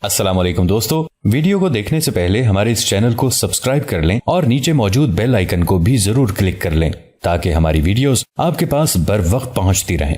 السلام علیکم دوستو، ویڈیو کو دیکھنے سے پہلے ہمارے اس چینل کو سبسکرائب کر لیں اور نیچے موجود بیل آئیکن کو بھی ضرور کلک کر لیں تاکہ ہماری ویڈیوز آپ کے پاس بر وقت پہنچتی رہیں۔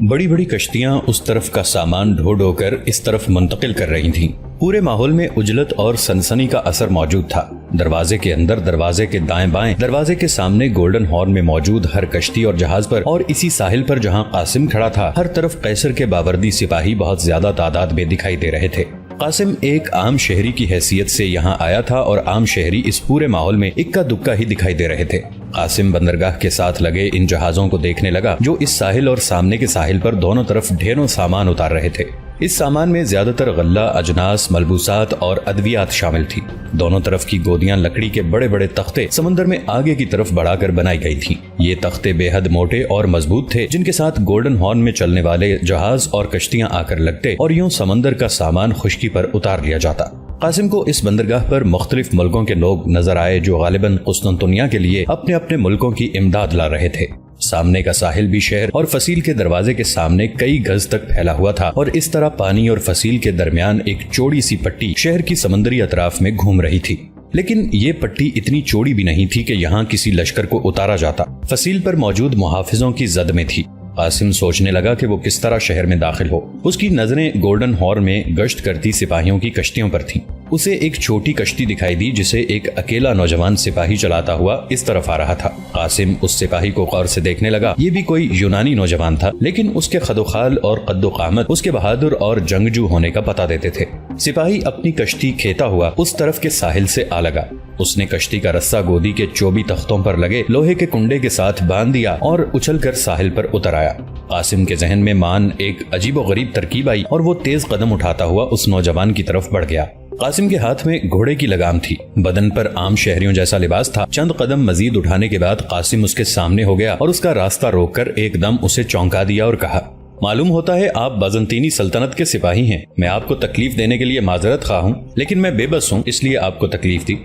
بڑی بڑی کشتیاں اس طرف کا سامان ڈھو ڈھو کر اس طرف منتقل کر رہی تھیں۔ پورے ماحول میں اجلت اور سنسنی کا اثر موجود تھا۔ دروازے کے اندر، دروازے کے دائیں بائیں، دروازے کے سامنے گولڈن ہارن میں موجود ہر کشتی اور جہاز پر اور اسی ساحل پر جہاں قاسم کھڑا تھا، ہر طرف قیصر کے باوردی سپاہی بہت زیادہ تعداد میں دکھائی دے رہے تھے۔ قاسم ایک عام شہری کی حیثیت سے یہاں آیا تھا اور عام شہری اس پورے ماحول میں اکا دکا ہی دکھائی دے رہے تھے۔ قاسم بندرگاہ کے ساتھ لگے ان جہازوں کو دیکھنے لگا جو اس ساحل اور سامنے کے ساحل پر دونوں طرف ڈھیروں سامان اتار رہے تھے۔ اس سامان میں زیادہ تر غلہ، اجناس، ملبوسات اور ادویات شامل تھی۔ دونوں طرف کی گودیاں لکڑی کے بڑے بڑے تختے سمندر میں آگے کی طرف بڑھا کر بنائی گئی تھیں۔ یہ تختے بے حد موٹے اور مضبوط تھے، جن کے ساتھ گولڈن ہارن میں چلنے والے جہاز اور کشتیاں آ کر لگتے اور یوں سمندر کا سامان خشکی پر اتار لیا جاتا۔ قاسم کو اس بندرگاہ پر مختلف ملکوں کے لوگ نظر آئے جو غالباً قسطنطنیہ کے لیے اپنے اپنے ملکوں کی امداد لا رہے تھے۔ سامنے کا ساحل بھی شہر اور فصیل کے دروازے کے سامنے کئی گز تک پھیلا ہوا تھا اور اس طرح پانی اور فصیل کے درمیان ایک چوڑی سی پٹی شہر کی سمندری اطراف میں گھوم رہی تھی۔ لیکن یہ پٹی اتنی چوڑی بھی نہیں تھی کہ یہاں کسی لشکر کو اتارا جاتا۔ فصیل پر موجود محافظوں کی زد میں تھی۔ قاسم سوچنے لگا کہ وہ کس طرح شہر میں داخل ہو۔ اس کی نظریں گولڈن ہارن میں گشت کرتی سپاہیوں کی کشتیوں پر تھیں۔ اسے ایک چھوٹی کشتی دکھائی دی جسے ایک اکیلا نوجوان سپاہی چلاتا ہوا اس طرف آ رہا تھا۔ قاسم اس سپاہی کو غور سے دیکھنے لگا۔ یہ بھی کوئی یونانی نوجوان تھا، لیکن اس کے خد و خال اور قد و قامت اس کے بہادر اور جنگجو ہونے کا پتہ دیتے تھے۔ سپاہی اپنی کشتی کھیتا ہوا اس طرف کے ساحل سے آ لگا۔ اس نے کشتی کا رسہ گودی کے چوبی تختوں پر لگے لوہے کے کنڈے کے ساتھ باندھ دیا اور اچھل کر ساحل پر اتر آیا۔ قاسم کے ذہن میں مان ایک عجیب و غریب ترکیب آئی اور وہ تیز قدم اٹھاتا ہوا اس نوجوان کی طرف بڑھ گیا۔ قاسم کے ہاتھ میں گھوڑے کی لگام تھی، بدن پر عام شہریوں جیسا لباس تھا۔ چند قدم مزید اٹھانے کے بعد قاسم اس کے سامنے ہو گیا اور اس کا راستہ روک کر ایک دم اسے چونکا دیا اور کہا، معلوم ہوتا ہے آپ بازنطینی سلطنت کے سپاہی ہیں۔ میں آپ کو تکلیف دینے کے لیے معذرت خواہ ہوں، لیکن میں بے بس ہوں، اس لیے آپ کو تکلیف دی۔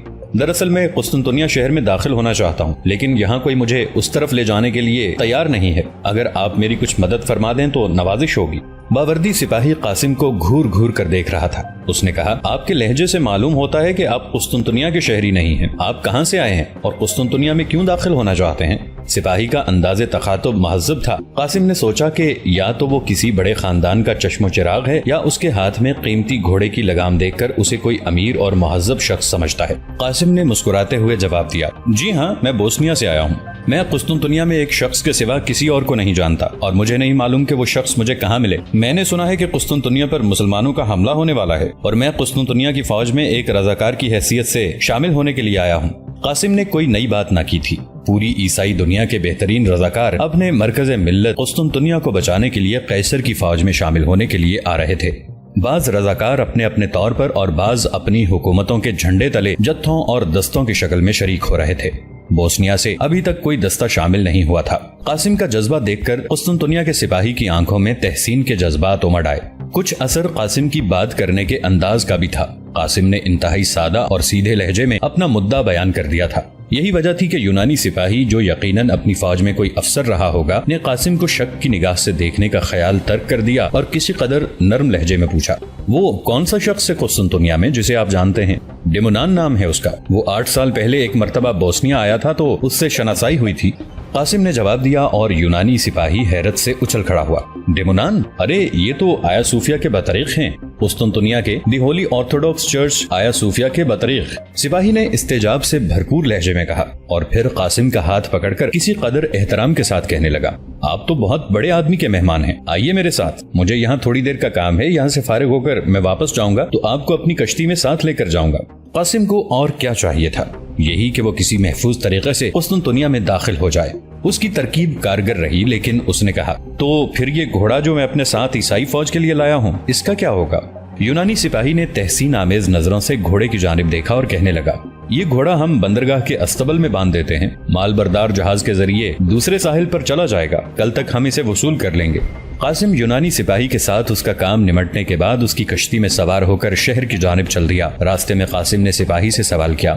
دراصل میں قسطنطنیہ شہر میں داخل ہونا چاہتا ہوں، لیکن یہاں کوئی مجھے اس طرف لے جانے کے لیے تیار نہیں ہے۔ اگر آپ میری کچھ مدد فرما دیں تو نوازش ہوگی۔ باوردی سپاہی قاسم کو گھور گھور کر دیکھ رہا تھا۔ اس نے کہا، آپ کے لہجے سے معلوم ہوتا ہے کہ آپ قسطنطنیہ کے شہری نہیں ہیں۔ آپ کہاں سے آئے ہیں اور قسطنطنیہ میں کیوں داخل ہونا چاہتے ہیں؟ سپاہی کا انداز تخاطب مہذب تھا۔ قاسم نے سوچا کہ یا تو وہ کسی بڑے خاندان کا چشم و چراغ ہے یا اس کے ہاتھ میں قیمتی گھوڑے کی لگام دیکھ کر اسے کوئی امیر اور مہذب شخص سمجھتا ہے۔ قاسم نے مسکراتے ہوئے جواب دیا، جی ہاں، میں بوسنیا سے آیا ہوں۔ میں قسطنطنیہ میں ایک شخص کے سوا کسی اور کو نہیں جانتا اور مجھے نہیں معلوم کہ وہ شخص مجھے کہاں ملے۔ میں نے سنا ہے کہ قسطنطنیہ پر مسلمانوں کا حملہ ہونے والا ہے اور میں قسطنطنیہ کی فوج میں ایک رضاکار کی حیثیت سے شامل ہونے کے لیے آیا ہوں۔ قاسم نے کوئی نئی بات نہ کی تھی۔ پوری عیسائی دنیا کے بہترین رضاکار اپنے مرکز ملت قسطنطنیہ کو بچانے کے لیے قیصر کی فوج میں شامل ہونے کے لیے آ رہے تھے۔ بعض رضاکار اپنے اپنے طور پر اور بعض اپنی حکومتوں کے جھنڈے تلے جتھوں اور دستوں کی شکل میں شریک ہو رہے تھے۔ بوسنیا سے ابھی تک کوئی دستہ شامل نہیں ہوا تھا۔ قاسم کا جذبہ دیکھ کر قسطنطنیہ کے سپاہی کی آنکھوں میں تحسین کے جذبات امڑ آئے۔ کچھ اثر قاسم کی بات کرنے کے انداز کا بھی تھا۔ قاسم نے انتہائی سادہ اور سیدھے لہجے میں اپنا مدعا بیان کر دیا تھا۔ یہی وجہ تھی کہ یونانی سپاہی جو یقیناً اپنی فوج میں کوئی افسر رہا ہوگا نے قاسم کو شک کی نگاہ سے دیکھنے کا خیال ترک کر دیا اور کسی قدر نرم لہجے میں پوچھا، وہ کون سا شخص ہے قسطنطنیہ میں جسے آپ جانتے ہیں؟ ڈیمونان نام ہے اس کا۔ وہ 8 سال پہلے ایک مرتبہ بوسنیا آیا تھا تو اس سے شناسائی ہوئی تھی۔ قاسم نے جواب دیا اور یونانی سپاہی حیرت سے اچھل کھڑا ہوا۔ ڈیمونان؟ ارے یہ تو آیا صوفیہ کے بطریق ہیں، قسطنطنیہ کے دی ہولی آرتھوڈاکس چرچ آیا صوفیہ کے بطریق، سپاہی نے استجاب سے بھرپور لہجے میں کہا اور پھر قاسم کا ہاتھ پکڑ کر کسی قدر احترام کے ساتھ کہنے لگا، آپ تو بہت بڑے آدمی کے مہمان ہیں، آئیے میرے ساتھ، مجھے یہاں تھوڑی دیر کا کام ہے، یہاں سے فارغ ہو کر میں واپس جاؤں گا تو آپ کو اپنی کشتی میں ساتھ لے کر جاؤں گا۔ قاسم کو اور کیا چاہیے تھا؟ یہی کہ وہ کسی محفوظ طریقے سے قسطنطنیہ میں داخل ہو جائے۔ اس کی ترکیب کارگر رہی، لیکن اس نے کہا، تو پھر یہ گھوڑا جو میں اپنے ساتھ عیسائی فوج کے لیے لایا ہوں، اس کا کیا ہوگا؟ یونانی سپاہی نے تحسین آمیز نظروں سے گھوڑے کی جانب دیکھا اور کہنے لگا، یہ گھوڑا ہم بندرگاہ کے استبل میں باندھ دیتے ہیں، مال بردار جہاز کے ذریعے دوسرے ساحل پر چلا جائے گا، کل تک ہم اسے وصول کر لیں گے۔ قاسم یونانی سپاہی کے ساتھ اس کا کام نمٹنے کے بعد اس کی کشتی میں سوار ہو کر شہر کی جانب چل دیا۔ راستے میں قاسم نے سپاہی سے سوال کیا،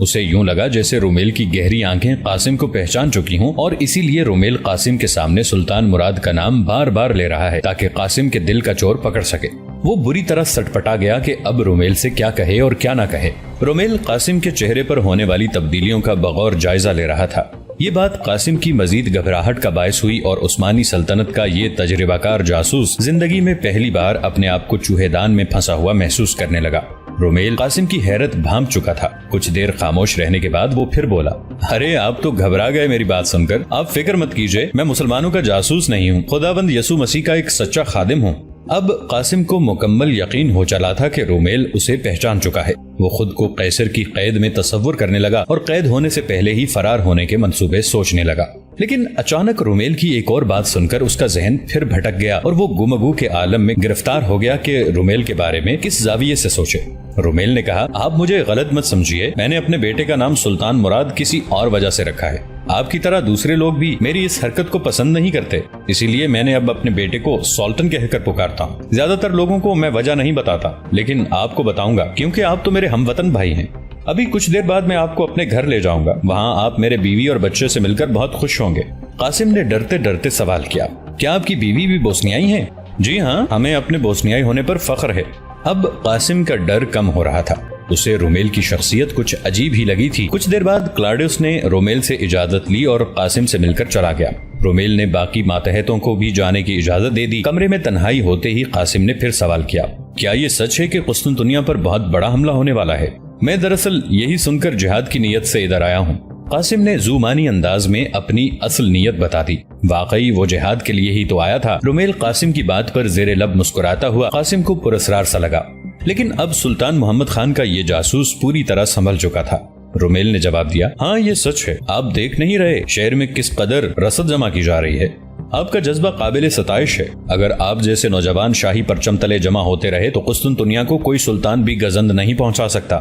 اسے یوں لگا جیسے رومیل کی گہری آنکھیں قاسم کو پہچان چکی ہوں اور اسی لیے رومیل قاسم کے سامنے سلطان مراد کا نام بار بار لے رہا ہے تاکہ قاسم کے دل کا چور پکڑ سکے۔ وہ بری طرح سٹپٹا گیا کہ اب رومیل سے کیا کہے اور کیا نہ کہے۔ رومیل قاسم کے چہرے پر ہونے والی تبدیلیوں کا بغور جائزہ لے رہا تھا۔ یہ بات قاسم کی مزید گھبراہٹ کا باعث ہوئی اور عثمانی سلطنت کا یہ تجربہ کار جاسوس زندگی میں پہلی بار اپنے آپ کو چوہے دان میں پھنسا ہوا محسوس کرنے لگا۔ رومیل قاسم کی حیرت بھانپ چکا تھا۔ کچھ دیر خاموش رہنے کے بعد وہ پھر بولا، ارے آپ تو گھبرا گئے میری بات سن کر۔ آپ فکر مت کیجئے، میں مسلمانوں کا جاسوس نہیں ہوں، خداوند یسوع مسیح کا ایک سچا خادم ہوں۔ اب قاسم کو مکمل یقین ہو چلا تھا کہ رومیل اسے پہچان چکا ہے۔ وہ خود کو قیصر کی قید میں تصور کرنے لگا اور قید ہونے سے پہلے ہی فرار ہونے کے منصوبے سوچنے لگا۔ لیکن اچانک رومیل کی ایک اور بات سن کر اس کا ذہن پھر بھٹک گیا اور وہ گمگو کے عالم میں گرفتار ہو گیا کہ رومیل کے بارے میں کس زاویے سے سوچے۔ رومیل نے کہا، آپ مجھے غلط مت سمجھیے، میں نے اپنے بیٹے کا نام سلطان مراد کسی اور وجہ سے رکھا ہے۔ آپ کی طرح دوسرے لوگ بھی میری اس حرکت کو پسند نہیں کرتے، اسی لیے میں نے اب اپنے بیٹے کو سالٹن کہہ کر پکارتا ہوں۔ زیادہ تر لوگوں کو میں وجہ نہیں بتاتا، لیکن آپ کو بتاؤں گا کیونکہ آپ تو میرے ہم وطن بھائی ہیں۔ ابھی کچھ دیر بعد میں آپ کو اپنے گھر لے جاؤں گا، وہاں آپ میرے بیوی اور بچے سے مل کر بہت خوش ہوں گے۔ قاسم نے ڈرتے ڈرتے سوال کیا، کیا آپ کی بیوی بھی بوسنیائی ہیں؟ جی ہاں، ہمیں اپنے بوسنیائی ہونے پر فخر ہے۔ اب قاسم کا ڈر کم ہو رہا تھا۔ اسے رومیل کی شخصیت کچھ عجیب ہی لگی تھی۔ کچھ دیر بعد کلاڈیوس نے رومیل سے اجازت لی اور قاسم سے مل کر چلا گیا۔ رومیل نے باقی ماتحتوں کو بھی جانے کی اجازت دے دی۔ کمرے میں تنہائی ہوتے ہی قاسم نے پھر سوال کیا، کیا یہ سچ ہے کہ قسطنطنیہ پر بہت بڑا حملہ ہونے والا ہے؟ میں دراصل یہی سن کر جہاد کی نیت سے ادھر آیا ہوں۔ قاسم نے زومانی انداز میں اپنی اصل نیت بتا دی۔ واقعی وہ جہاد کے لیے ہی تو آیا تھا۔ رومیل قاسم کی بات پر زیر لب مسکراتا ہوا قاسم کو پراسرار سا لگا، لیکن اب سلطان محمد خان کا یہ جاسوس پوری طرح سنبھل چکا تھا۔ رومیل نے جواب دیا، ہاں یہ سچ ہے، آپ دیکھ نہیں رہے شہر میں کس قدر رسد جمع کی جا رہی ہے۔ آپ کا جذبہ قابل ستائش ہے۔ اگر آپ جیسے نوجوان شاہی پرچم تلے جمع ہوتے رہے تو قسطنطنیہ کو کوئی سلطان بھی گزند نہیں پہنچا سکتا۔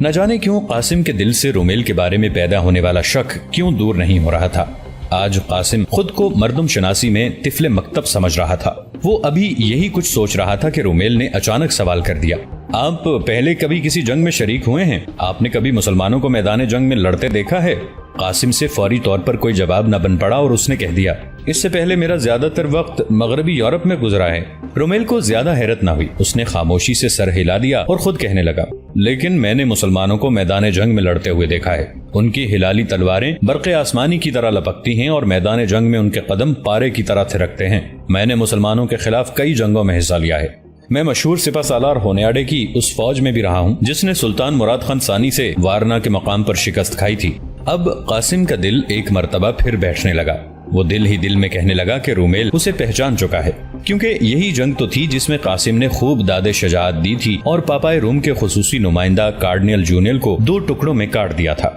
نہ جانے کیوں قاسم کے دل سے رومیل کے بارے میں پیدا ہونے والا شک کیوں دور نہیں ہو رہا تھا۔ آج قاسم خود کو مردم شناسی میں طفل مکتب سمجھ رہا تھا۔ وہ ابھی یہی کچھ سوچ رہا تھا کہ رومیل نے اچانک سوال کر دیا، آپ پہلے کبھی کسی جنگ میں شریک ہوئے ہیں؟ آپ نے کبھی مسلمانوں کو میدان جنگ میں لڑتے دیکھا ہے؟ قاسم سے فوری طور پر کوئی جواب نہ بن پڑا اور اس نے کہہ دیا، اس سے پہلے میرا زیادہ تر وقت مغربی یورپ میں گزرا ہے۔ رومیل کو زیادہ حیرت نہ ہوئی، اس نے خاموشی سے سر ہلا دیا اور خود کہنے لگا، لیکن میں نے مسلمانوں کو میدان جنگ میں لڑتے ہوئے دیکھا ہے۔ ان کی ہلالی تلواریں برق آسمانی کی طرح لپکتی ہیں اور میدان جنگ میں ان کے قدم پارے کی طرح تھرکتے ہیں۔ میں نے مسلمانوں کے خلاف کئی جنگوں میں حصہ لیا ہے۔ میں مشہور سپہ سالار ہونیاڈے کی اس فوج میں بھی رہا ہوں جس نے سلطان مراد خان ثانی سے وارنا کے مقام پر شکست کھائی تھی۔ اب قاسم کا دل ایک مرتبہ پھر بیٹھنے لگا۔ وہ دل ہی دل میں کہنے لگا کہ رومیل اسے پہچان چکا ہے، کیونکہ یہی جنگ تو تھی جس میں قاسم نے خوب داد شجاعت دی تھی اور پاپائے روم کے خصوصی نمائندہ کارڈینل جونیل کو 2 ٹکڑوں میں کاٹ دیا تھا۔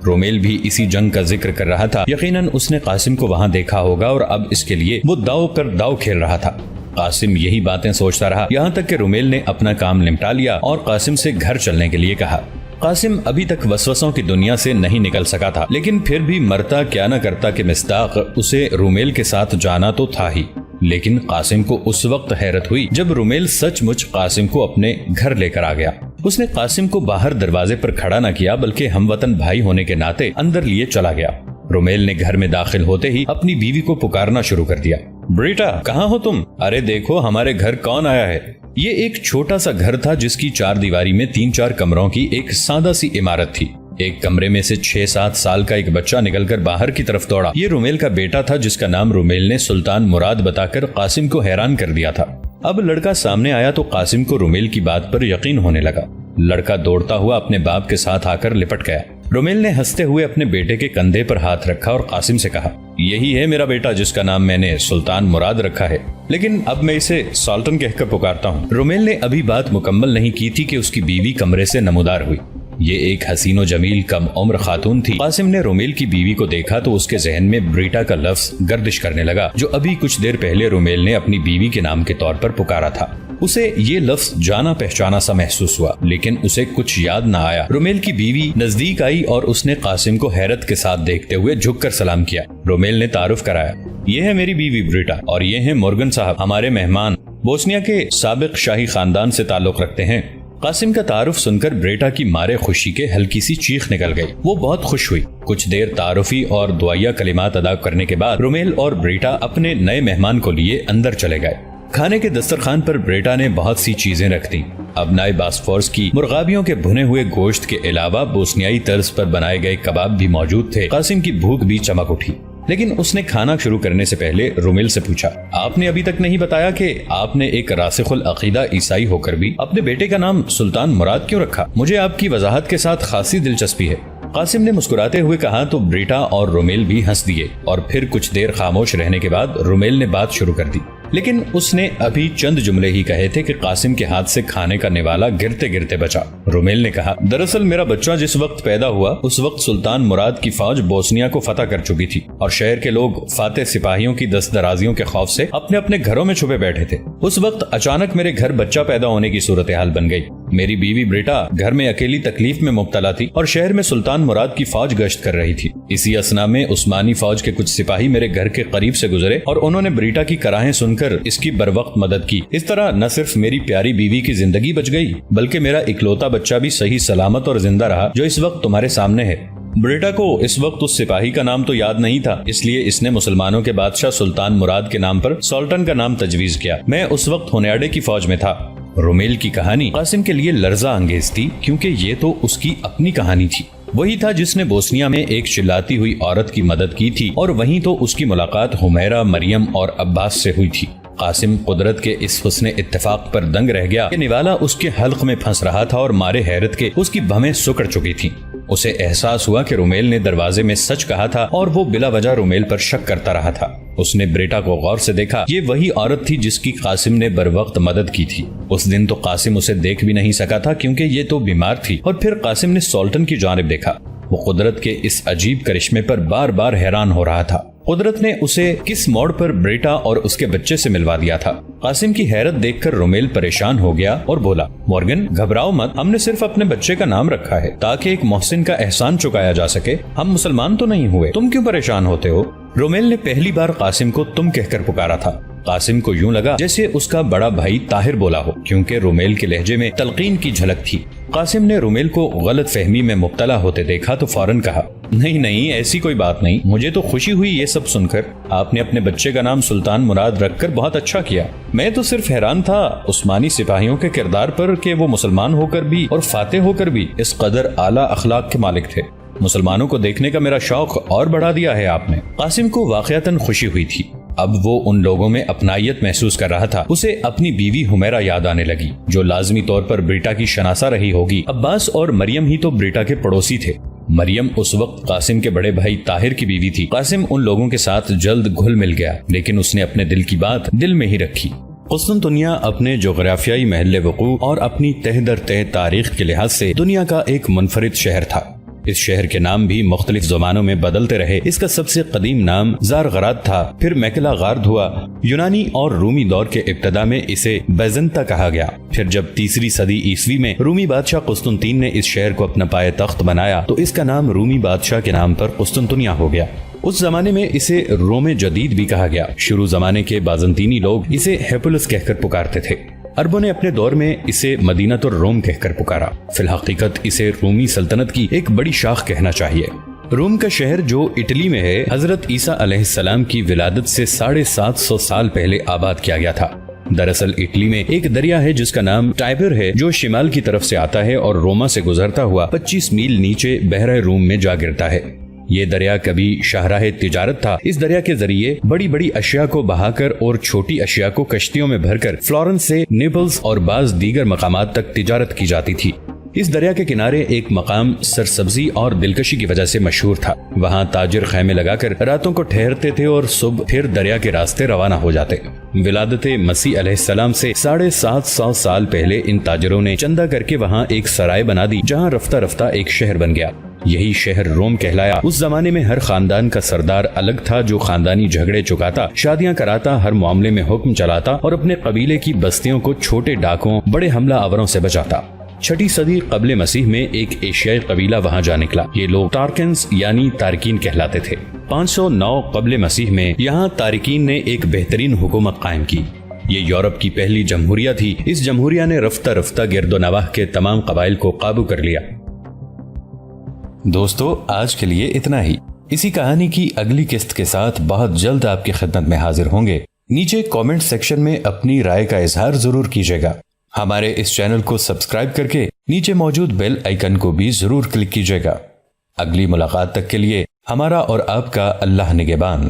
رومیل بھی اسی جنگ کا ذکر کر رہا تھا۔ یقیناً اس نے قاسم کو وہاں دیکھا ہوگا اور اب اس کے لیے وہ داؤ پر داؤ کھیل رہا تھا۔ قاسم یہی باتیں سوچتا رہا یہاں تک کہ رومیل نے اپنا کام نمٹا لیا اور قاسم سے گھر چلنے کے لیے کہا۔ قاسم ابھی تک وسوسوں کی دنیا سے نہیں نکل سکا تھا، لیکن پھر بھی مرتا کیا نہ کرتا کہ مصداق اسے رومیل کے ساتھ جانا تو تھا ہی۔ لیکن قاسم کو اس وقت حیرت ہوئی جب رومیل سچ مچ قاسم کو اپنے گھر لے کر آ گیا۔ اس نے قاسم کو باہر دروازے پر کھڑا نہ کیا بلکہ ہم وطن بھائی ہونے کے ناطے اندر لیے چلا گیا۔ رومیل نے گھر میں داخل ہوتے ہی اپنی بیوی کو پکارنا شروع کر دیا، بریٹا کہاں ہو تم؟ ارے دیکھو ہمارے گھر کون آیا ہے۔ یہ ایک چھوٹا سا گھر تھا جس کی 4 دیواری میں 3-4 کمروں کی ایک سادہ سی عمارت تھی۔ ایک کمرے میں سے 6-7 سال کا ایک بچہ نکل کر باہر کی طرف دوڑا۔ یہ رومیل کا بیٹا تھا جس کا نام رومیل نے سلطان مراد بتا کر قاسم کو حیران کر دیا تھا۔ اب لڑکا سامنے آیا تو قاسم کو رومیل کی بات پر یقین ہونے لگا۔ لڑکا دوڑتا ہوا اپنے باپ کے ساتھ آ کر لپٹ گیا۔ رومیل نے ہنستے ہوئے اپنے بیٹے کے کندھے پر ہاتھ رکھا اور قاسم سے کہا، یہی ہے میرا بیٹا جس کا نام میں نے سلطان مراد رکھا ہے، لیکن اب میں اسے سالٹن کہہ کر پکارتا ہوں۔ رومیل نے ابھی بات مکمل نہیں کی تھی کہ اس کی بیوی کمرے سے نمودار ہوئی۔ یہ ایک حسین و جمیل کم عمر خاتون تھی۔ قاسم نے رومیل کی بیوی کو دیکھا تو اس کے ذہن میں بریٹا کا لفظ گردش کرنے لگا جو ابھی کچھ دیر پہلے رومیل نے اپنی بیوی کے نام کے طور پر پکارا تھا۔ اسے یہ لفظ جانا پہچانا سا محسوس ہوا، لیکن اسے کچھ یاد نہ آیا۔ رومیل کی بیوی نزدیک آئی اور اس نے قاسم کو حیرت کے ساتھ دیکھتے ہوئے جھک کر سلام کیا۔ رومیل نے تعارف کرایا، یہ ہے میری بیوی بریٹا اور یہ ہیں مورگن صاحب، ہمارے مہمان، بوسنیا کے سابق شاہی خاندان سے تعلق رکھتے ہیں۔ قاسم کا تعارف سن کر بریٹا کی مارے خوشی کے ہلکی سی چیخ نکل گئی. وہ بہت خوش ہوئی. کچھ دیر تعارفی اور دعائیہ کلمات ادا کرنے کے بعد رومیل اور بریٹا اپنے نئے مہمان کو لیے اندر چلے گئے. کھانے کے دسترخوان پر بریٹا نے بہت سی چیزیں رکھ دیں. ابنائے باسفورس کی مرغابیوں کے بھنے ہوئے گوشت کے علاوہ بوسنیائی طرز پر بنائے گئے کباب بھی موجود تھے. قاسم کی بھوک بھی چمک اٹھی، لیکن اس نے کھانا شروع کرنے سے پہلے رومیل سے پوچھا، آپ نے ابھی تک نہیں بتایا کہ آپ نے ایک راسخ العقیدہ عیسائی ہو کر بھی اپنے بیٹے کا نام سلطان مراد کیوں رکھا؟ مجھے آپ کی وضاحت کے ساتھ خاصی دلچسپی ہے. قاسم نے مسکراتے ہوئے کہا تو بریٹا اور رومیل بھی ہنس دیے، اور پھر کچھ دیر خاموش رہنے کے بعد رومیل نے بات شروع کر دی. لیکن اس نے ابھی چند جملے ہی کہے تھے کہ قاسم کے ہاتھ سے کھانے کا نوالا گرتے گرتے بچا. رومیل نے کہا، دراصل میرا بچہ جس وقت پیدا ہوا اس وقت سلطان مراد کی فوج بوسنیا کو فتح کر چکی تھی، اور شہر کے لوگ فاتح سپاہیوں کی دست درازیوں کے خوف سے اپنے اپنے گھروں میں چھپے بیٹھے تھے. اس وقت اچانک میرے گھر بچہ پیدا ہونے کی صورتحال بن گئی. میری بیوی بریٹا گھر میں اکیلی تکلیف میں مبتلا تھی اور شہر میں سلطان مراد کی فوج گشت کر رہی تھی. اسی اثنا میں عثمانی فوج کے کچھ سپاہی میرے گھر کے قریب سے گزرے اور انہوں نے بریٹا کی کراہیں سن کر اس کی بروقت مدد کی. اس طرح نہ صرف میری پیاری بیوی کی زندگی بچ گئی بلکہ میرا اکلوتا بچہ بھی صحیح سلامت اور زندہ رہا جو اس وقت تمہارے سامنے ہے. بریٹا کو اس وقت اس سپاہی کا نام تو یاد نہیں تھا، اس لیے اس نے مسلمانوں کے بادشاہ سلطان مراد کے نام پر سولٹن کا نام تجویز کیا. میں اس وقت ہونیاڈے کی فوج میں تھا. رومیل کی کہانی قاسم کے لیے لرزہ انگیز تھی کیونکہ یہ تو اس کی اپنی کہانی تھی. وہی تھا جس نے بوسنیا میں ایک چلاتی ہوئی عورت کی مدد کی تھی، اور وہیں تو اس کی ملاقات حمیرہ، مریم اور عباس سے ہوئی تھی. قاسم قدرت کے اس حسن اتفاق پر دنگ رہ گیا کہ نوالا اس کے حلق میں پھنس رہا تھا اور مارے حیرت کے اس کی بھویں سکڑ چکی تھیں. اسے احساس ہوا کہ رومیل نے دروازے میں سچ کہا تھا اور وہ بلا وجہ رومیل پر شک کرتا رہا تھا. اس نے بریٹا کو غور سے دیکھا. یہ وہی عورت تھی جس کی قاسم نے بروقت مدد کی تھی. اس دن تو قاسم اسے دیکھ بھی نہیں سکا تھا کیونکہ یہ تو بیمار تھی، اور پھر قاسم نے سولٹن کی جانب دیکھا. وہ قدرت کے اس عجیب کرشمے پر بار بار حیران ہو رہا تھا. قدرت نے اسے کس موڑ پر بریٹا اور اس کے بچے سے ملوا دیا تھا. قاسم کی حیرت دیکھ کر رومیل پریشان ہو گیا اور بولا، مورگن گھبراؤ مت، ہم نے صرف اپنے بچے کا نام رکھا ہے تاکہ ایک محسن کا احسان چکایا جا سکے. ہم مسلمان تو نہیں ہوئے، تم کیوں پریشان ہوتے ہو؟ رومیل نے پہلی بار قاسم کو تم کہہ کر پکارا تھا. قاسم کو یوں لگا جیسے اس کا بڑا بھائی طاہر بولا ہو، کیونکہ رومیل کے لہجے میں تلقین کی جھلک تھی. قاسم نے رومیل کو غلط فہمی میں مبتلا ہوتے دیکھا تو فوراً کہا، نہیں ایسی کوئی بات نہیں، مجھے تو خوشی ہوئی یہ سب سن کر. آپ نے اپنے بچے کا نام سلطان مراد رکھ کر بہت اچھا کیا. میں تو صرف حیران تھا عثمانی سپاہیوں کے کردار پر کہ وہ مسلمان ہو کر بھی اور فاتح ہو کر بھی اس قدر اعلیٰ اخلاق کے مالک تھے. مسلمانوں کو دیکھنے کا میرا شوق اور بڑھا دیا ہے آپ نے. قاسم کو واقعتاً خوشی ہوئی تھی. اب وہ ان لوگوں میں اپنائیت محسوس کر رہا تھا. اسے اپنی بیوی حمیرہ یاد آنے لگی جو لازمی طور پر بریٹا کی شناسہ رہی ہوگی. عباس اور مریم ہی تو بریٹا کے پڑوسی تھے. مریم اس وقت قاسم کے بڑے بھائی طاہر کی بیوی تھی. قاسم ان لوگوں کے ساتھ جلد گھل مل گیا، لیکن اس نے اپنے دل کی بات دل میں ہی رکھی. قسطنطنیہ اپنے جغرافیائی محل وقوع اور اپنی تہ در تہ تاریخ کے لحاظ سے دنیا کا ایک منفرد شہر تھا. اس شہر کے نام بھی مختلف زمانوں میں بدلتے رہے. اس کا سب سے قدیم نام زارغراد تھا، پھر میکلا غارد ہوا. یونانی اور رومی دور کے ابتدا میں اسے بیزنتا کہا گیا. پھر جب تیسری صدی عیسوی میں رومی بادشاہ قسطنطین نے اس شہر کو اپنا پایہ تخت بنایا تو اس کا نام رومی بادشاہ کے نام پر قسطنطنیہ ہو گیا. اس زمانے میں اسے روم جدید بھی کہا گیا. شروع زمانے کے بازنطینی لوگ اسے ہیپولس کہہ کر پکارتے تھے. عربوں نے اپنے دور میں اسے مدینۃ الروم کہہ کر پکارا. فی الحقیقت اسے رومی سلطنت کی ایک بڑی شاخ کہنا چاہیے. روم کا شہر جو اٹلی میں ہے حضرت عیسیٰ علیہ السلام کی ولادت سے 750 سال پہلے آباد کیا گیا تھا. دراصل اٹلی میں ایک دریا ہے جس کا نام ٹائبر ہے جو شمال کی طرف سے آتا ہے اور روما سے گزرتا ہوا 25 میل نیچے بحیرہ روم میں جا گرتا ہے. یہ دریا کبھی شاہراہ تجارت تھا. اس دریا کے ذریعے بڑی بڑی اشیاء کو بہا کر اور چھوٹی اشیاء کو کشتیوں میں بھر کر فلورنس سے نیپلز اور بعض دیگر مقامات تک تجارت کی جاتی تھی. اس دریا کے کنارے ایک مقام سرسبزی اور دلکشی کی وجہ سے مشہور تھا. وہاں تاجر خیمے لگا کر راتوں کو ٹھہرتے تھے اور صبح پھر دریا کے راستے روانہ ہو جاتے. ولادت مسیح علیہ السلام سے 750 سال پہلے ان تاجروں نے چندہ کر کے وہاں ایک سرائے بنا دی جہاں رفتہ رفتہ ایک شہر بن گیا. یہی شہر روم کہلایا. اس زمانے میں ہر خاندان کا سردار الگ تھا جو خاندانی جھگڑے چکاتا، شادیاں کراتا، ہر معاملے میں حکم چلاتا اور اپنے قبیلے کی بستیوں کو چھوٹے ڈاکوں، بڑے حملہ آوروں سے بچاتا. 6 صدی قبل مسیح میں ایک ایشیائی قبیلہ وہاں جا نکلا. یہ لوگ تارکنز یعنی تارکین کہلاتے تھے. 509 قبل مسیح میں یہاں تارکین نے ایک بہترین حکومت قائم کی. یہ یورپ کی پہلی جمہوریہ تھی. اس جمہوریہ نے رفتہ رفتہ گرد و نواح کے تمام قبائل کو قابو کر لیا. دوستو آج کے لیے اتنا ہی. اسی کہانی کی اگلی قسط کے ساتھ بہت جلد آپ کی خدمت میں حاضر ہوں گے. نیچے کامنٹ سیکشن میں اپنی رائے کا اظہار ضرور کیجیے گا. ہمارے اس چینل کو سبسکرائب کر کے نیچے موجود بیل آئیکن کو بھی ضرور کلک کیجیے گا. اگلی ملاقات تک کے لیے ہمارا اور آپ کا اللہ نگہبان.